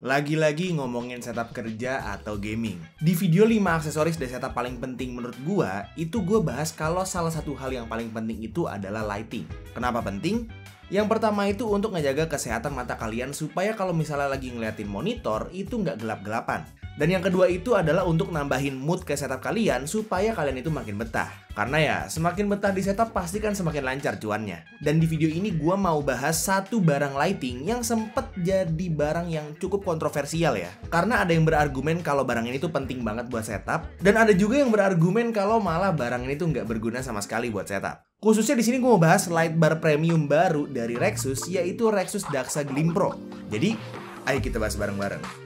Lagi-lagi ngomongin setup kerja atau gaming. Di video 5 aksesoris dan setup paling penting menurut gua, itu gua bahas kalau salah satu hal yang paling penting itu adalah lighting. Kenapa penting? Yang pertama itu untuk ngejaga kesehatan mata kalian supaya kalau misalnya lagi ngeliatin monitor itu nggak gelap-gelapan. Dan yang kedua itu adalah untuk nambahin mood ke setup kalian supaya kalian itu makin betah. Karena ya, semakin betah di setup pasti kan semakin lancar cuannya. Dan di video ini gua mau bahas satu barang lighting yang sempet jadi barang yang cukup kontroversial ya. Karena ada yang berargumen kalau barang ini tuh penting banget buat setup, dan ada juga yang berargumen kalau malah barang ini tuh nggak berguna sama sekali buat setup. Khususnya di sini gue mau bahas light bar premium baru dari Rexus, yaitu Rexus Daxa Glim Pro. Jadi, ayo kita bahas bareng-bareng.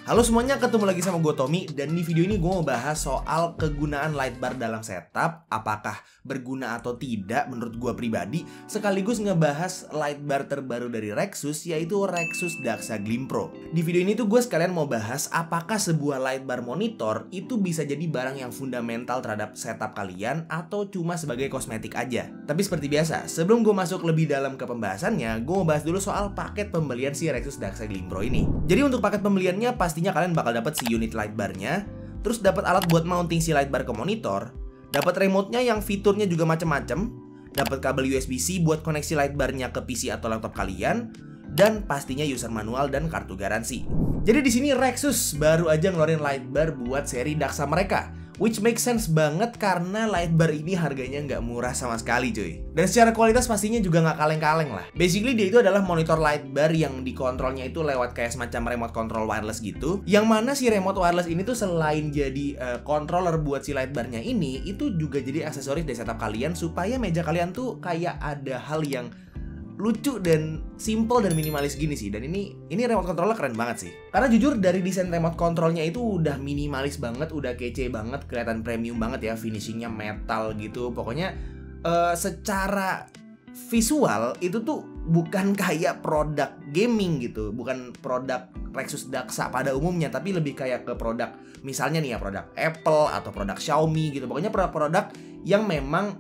Halo semuanya, ketemu lagi sama gue Tommy, dan di video ini gue mau bahas soal kegunaan light bar dalam setup, apakah berguna atau tidak menurut gue pribadi, sekaligus ngebahas light bar terbaru dari Rexus, yaitu Rexus Daxa Glim Pro. Di video ini tuh gue sekalian mau bahas apakah sebuah light bar monitor itu bisa jadi barang yang fundamental terhadap setup kalian atau cuma sebagai kosmetik aja. Tapi seperti biasa, sebelum gue masuk lebih dalam ke pembahasannya, gue mau bahas dulu soal paket pembelian si Rexus Daxa Glim Pro ini. Jadi untuk paket pembeliannya pastinya kalian bakal dapat si unit light barnya, terus dapat alat buat mounting si light bar ke monitor, dapat remote-nya yang fiturnya juga macam-macam, dapat kabel USB-C buat koneksi light barnya ke PC atau laptop kalian, dan pastinya user manual dan kartu garansi. Jadi di sini Rexus baru aja ngeluarin light bar buat seri Daxa mereka, which makes sense banget karena light bar ini harganya nggak murah sama sekali cuy. Dan secara kualitas pastinya juga nggak kaleng-kaleng lah. Basically dia itu adalah monitor light bar yang dikontrolnya itu lewat kayak semacam remote control wireless gitu. Yang mana si remote wireless ini tuh selain jadi controller buat si light barnya ini, itu juga jadi aksesoris di setup kalian supaya meja kalian tuh kayak ada hal yang lucu dan simple dan minimalis gini sih. Dan ini remote controller keren banget sih. Karena jujur dari desain remote controlnya itu udah minimalis banget, udah kece banget, kelihatan premium banget ya, finishingnya metal gitu. Pokoknya secara visual itu tuh bukan kayak produk gaming gitu, bukan produk Rexus Daxa pada umumnya, tapi lebih kayak ke produk misalnya nih ya, produk Apple atau produk Xiaomi gitu. Pokoknya produk-produk yang memang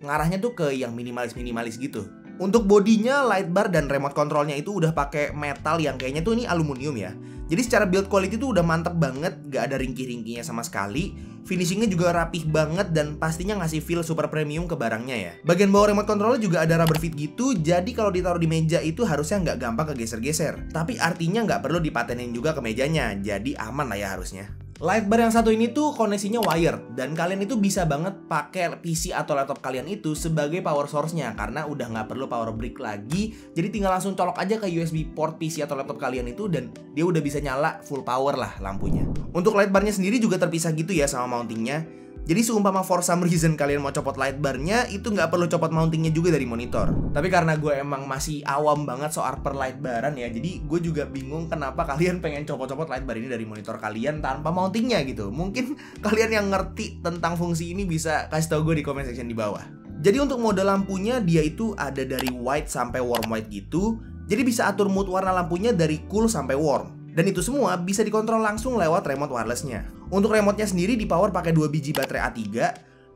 ngarahnya tuh ke yang minimalis gitu. Untuk bodinya, light bar dan remote controlnya itu udah pakai metal yang kayaknya tuh ini aluminium ya. Jadi secara build quality tuh udah mantep banget, gak ada ringkih-ringkihnya sama sekali. Finishingnya juga rapih banget dan pastinya ngasih feel super premium ke barangnya ya. Bagian bawah remote controlnya juga ada rubber fit gitu, jadi kalau ditaruh di meja itu harusnya nggak gampang kegeser-geser. Tapi artinya nggak perlu dipatenin juga ke mejanya, jadi aman lah ya harusnya. Light bar yang satu ini tuh koneksinya wired, dan kalian itu bisa banget pakai PC atau laptop kalian itu sebagai power source-nya karena udah nggak perlu power brick lagi. Jadi tinggal langsung colok aja ke USB port PC atau laptop kalian itu dan dia udah bisa nyala full power lah lampunya. Untuk light barnya sendiri juga terpisah gitu ya sama mountingnya. Jadi seumpama for some reason kalian mau copot light barnya, itu nggak perlu copot mountingnya juga dari monitor. Tapi karena gue emang masih awam banget soal per light baran ya, jadi gue juga bingung kenapa kalian pengen copot-copot light bar ini dari monitor kalian tanpa mountingnya gitu. Mungkin kalian yang ngerti tentang fungsi ini bisa kasih tau gue di comment section di bawah. Jadi untuk mode lampunya dia itu ada dari white sampai warm white gitu. Jadi bisa atur mood warna lampunya dari cool sampai warm. Dan itu semua bisa dikontrol langsung lewat remote wirelessnya. Untuk remote-nya sendiri dipower pakai 2 biji baterai A3.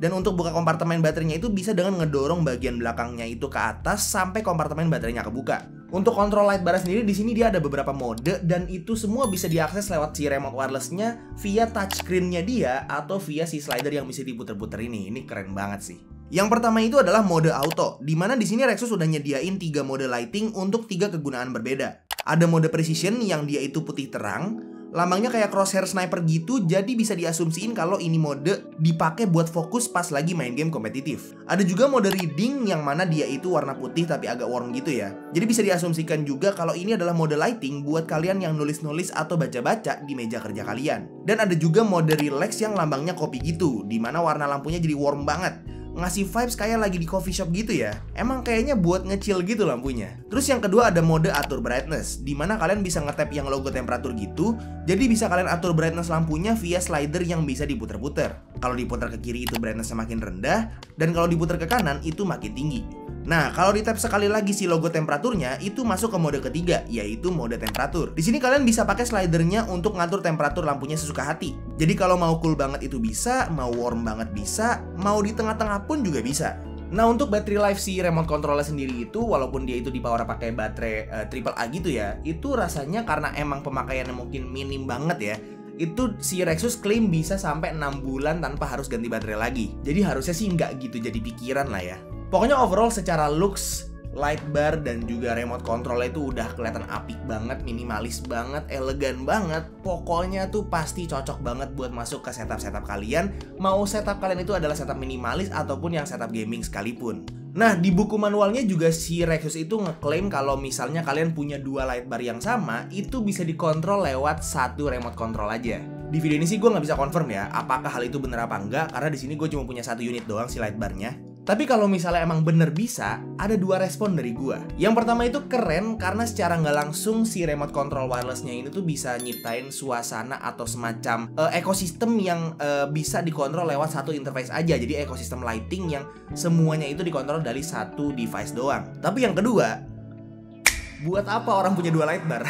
Dan untuk buka kompartemen baterainya itu bisa dengan ngedorong bagian belakangnya itu ke atas sampai kompartemen baterainya kebuka. Untuk kontrol light bar sendiri di sini dia ada beberapa mode dan itu semua bisa diakses lewat si remote wirelessnya via touchscreen-nya dia atau via si slider yang bisa diputer-puter ini. Ini keren banget sih. Yang pertama itu adalah mode auto, dimana di sini Rexus udah nyediain 3 mode lighting untuk 3 kegunaan berbeda. Ada mode precision yang dia itu putih terang, lambangnya kayak crosshair sniper gitu, jadi bisa diasumsiin kalau ini mode dipakai buat fokus pas lagi main game kompetitif. Ada juga mode reading yang mana dia itu warna putih tapi agak warm gitu ya. Jadi bisa diasumsikan juga kalau ini adalah mode lighting buat kalian yang nulis-nulis atau baca-baca di meja kerja kalian. Dan ada juga mode relax yang lambangnya kopi gitu, dimana warna lampunya jadi warm banget, ngasih vibes kayak lagi di coffee shop gitu ya. Emang kayaknya buat nge-chill gitu lampunya. Terus yang kedua ada mode atur brightness, dimana kalian bisa nge-tap yang logo temperatur gitu. Jadi bisa kalian atur brightness lampunya via slider yang bisa diputer-puter. Kalau diputar ke kiri itu brightness makin rendah, dan kalau diputar ke kanan itu makin tinggi. Nah, kalau di tap sekali lagi si logo temperaturnya, itu masuk ke mode ketiga, yaitu mode temperatur. Di sini kalian bisa pakai slidernya untuk ngatur temperatur lampunya sesuka hati. Jadi kalau mau cool banget itu bisa, mau warm banget bisa, mau di tengah-tengah pun juga bisa. Nah, untuk battery life si remote controlnya sendiri itu, walaupun dia itu dipower pakai baterai AAA gitu ya, itu rasanya karena emang pemakaiannya mungkin minim banget ya, itu si Rexus klaim bisa sampai 6 bulan tanpa harus ganti baterai lagi. Jadi harusnya sih nggak gitu jadi pikiran lah ya. Pokoknya overall secara looks, light bar dan juga remote control itu udah kelihatan apik banget, minimalis banget, elegan banget. Pokoknya tuh pasti cocok banget buat masuk ke setup-setup kalian. Mau setup kalian itu adalah setup minimalis ataupun yang setup gaming sekalipun. Nah, di buku manualnya juga si Rexus itu ngeklaim kalau misalnya kalian punya dua light bar yang sama, itu bisa dikontrol lewat satu remote control aja. Di video ini sih gue nggak bisa confirm ya, apakah hal itu bener apa enggak, karena di sini gue cuma punya satu unit doang si light barnya. Tapi kalau misalnya emang bener bisa, ada dua respon dari gua. Yang pertama itu keren karena secara nggak langsung si remote control wirelessnya ini tuh bisa nyiptain suasana atau semacam ekosistem yang bisa dikontrol lewat satu interface aja. Jadi ekosistem lighting yang semuanya itu dikontrol dari satu device doang. Tapi yang kedua, buat apa orang punya dua light bar?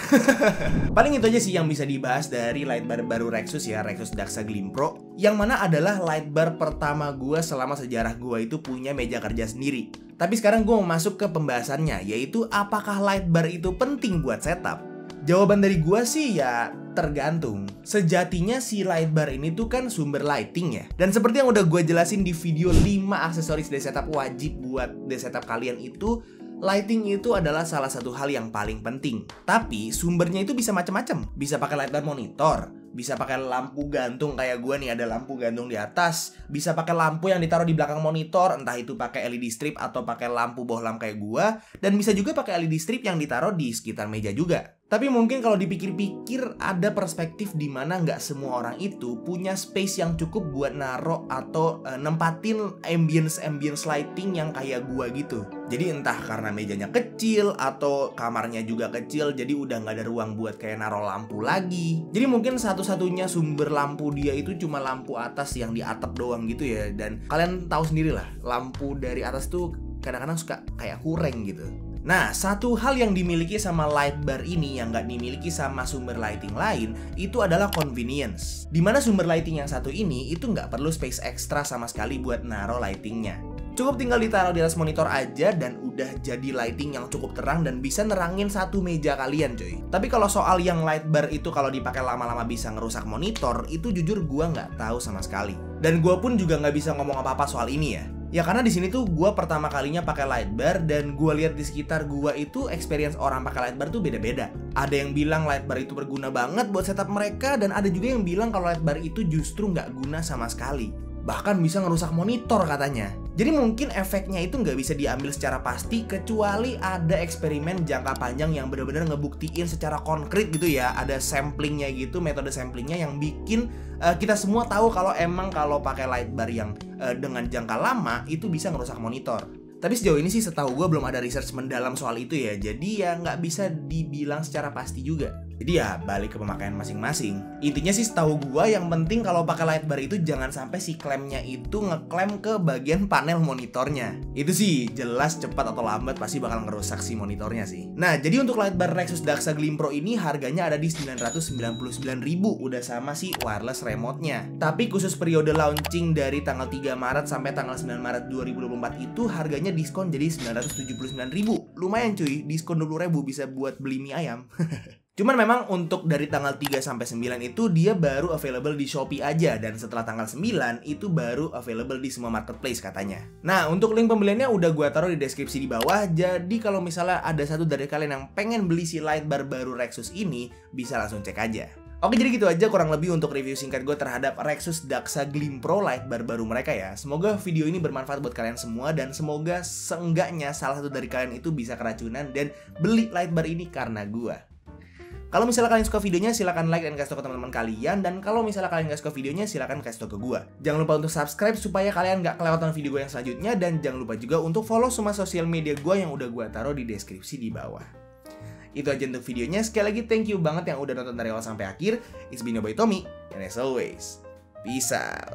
Paling itu aja sih yang bisa dibahas dari light bar baru Rexus ya, Rexus Daxa Glimpro, yang mana adalah light bar pertama gue selama sejarah gue itu punya meja kerja sendiri. Tapi sekarang gue mau masuk ke pembahasannya, yaitu apakah light bar itu penting buat setup? Jawaban dari gue sih ya tergantung. Sejatinya si light bar ini tuh kan sumber lighting ya. Dan seperti yang udah gue jelasin di video 5 aksesoris day setup wajib buat day setup kalian itu, lighting itu adalah salah satu hal yang paling penting. Tapi sumbernya itu bisa macam-macam. Bisa pakai light bar monitor, bisa pakai lampu gantung kayak gue nih, ada lampu gantung di atas. Bisa pakai lampu yang ditaruh di belakang monitor, entah itu pakai LED strip atau pakai lampu bohlam kayak gue. Dan bisa juga pakai LED strip yang ditaruh di sekitar meja juga. Tapi mungkin kalau dipikir-pikir ada perspektif di mana nggak semua orang itu punya space yang cukup buat naro atau nempatin ambience lighting yang kayak gua gitu. Jadi entah karena mejanya kecil atau kamarnya juga kecil, jadi udah nggak ada ruang buat kayak naro lampu lagi. Jadi mungkin satu-satunya sumber lampu dia itu cuma lampu atas yang di atap doang gitu ya. Dan kalian tahu sendiri lah, lampu dari atas tuh kadang-kadang suka kayak kurang gitu. Nah, satu hal yang dimiliki sama light bar ini yang nggak dimiliki sama sumber lighting lain itu adalah convenience. Dimana sumber lighting yang satu ini itu nggak perlu space ekstra sama sekali buat naro lightingnya. Cukup tinggal ditaruh di atas monitor aja dan udah jadi lighting yang cukup terang dan bisa nerangin satu meja kalian cuy. Tapi kalau soal yang light bar itu kalau dipakai lama-lama bisa ngerusak monitor, itu jujur gua nggak tahu sama sekali. Dan gua pun juga nggak bisa ngomong apa-apa soal ini ya. Ya karena di sini tuh gue pertama kalinya pakai light bar dan gue lihat di sekitar gue itu experience orang pakai light bar tuh beda-beda. Ada yang bilang light bar itu berguna banget buat setup mereka dan ada juga yang bilang kalau light bar itu justru nggak guna sama sekali. Bahkan bisa ngerusak monitor katanya. Jadi mungkin efeknya itu nggak bisa diambil secara pasti kecuali ada eksperimen jangka panjang yang benar-benar ngebuktiin secara konkret gitu ya. Ada samplingnya gitu, metode samplingnya yang bikin kita semua tahu kalau emang kalau pakai light bar yang dengan jangka lama itu bisa ngerusak monitor. Tapi sejauh ini sih setahu gue belum ada research mendalam soal itu ya. Jadi ya nggak bisa dibilang secara pasti juga. Jadi ya balik ke pemakaian masing-masing. Intinya sih setahu gue yang penting kalau pakai light bar itu jangan sampai si klemnya itu ngeklem ke bagian panel monitornya. Itu sih jelas cepat atau lambat pasti bakal ngerusak si monitornya sih. Nah jadi untuk light bar Rexus Daxa Glimpro ini harganya ada di 999.000, udah sama si wireless remote-nya. Tapi khusus periode launching dari tanggal 3 Maret sampai tanggal 9 Maret 2024 itu harganya diskon jadi 979.000. Lumayan cuy, diskon 20.000 bisa buat beli mie ayam. Cuman memang untuk dari tanggal 3 sampai 9 itu dia baru available di Shopee aja. Dan setelah tanggal 9 itu baru available di semua marketplace katanya. Nah untuk link pembeliannya udah gue taruh di deskripsi di bawah. Jadi kalau misalnya ada satu dari kalian yang pengen beli si light bar baru Rexus ini, bisa langsung cek aja. Oke jadi gitu aja kurang lebih untuk review singkat gue terhadap Rexus Daxa Glimpro light bar baru mereka ya. Semoga video ini bermanfaat buat kalian semua dan semoga seenggaknya salah satu dari kalian itu bisa keracunan dan beli light bar ini karena gue. Kalau misalnya kalian suka videonya, silahkan like dan kasih tau ke teman-teman kalian. Dan kalau misalnya kalian gak suka videonya, silahkan kasih tau ke gue. Jangan lupa untuk subscribe supaya kalian gak kelewatan video gue yang selanjutnya. Dan jangan lupa juga untuk follow semua sosial media gue yang udah gue taruh di deskripsi di bawah. Itu aja untuk videonya. Sekali lagi thank you banget yang udah nonton dari awal sampai akhir. It's been your boy Tommy. And as always, peace out.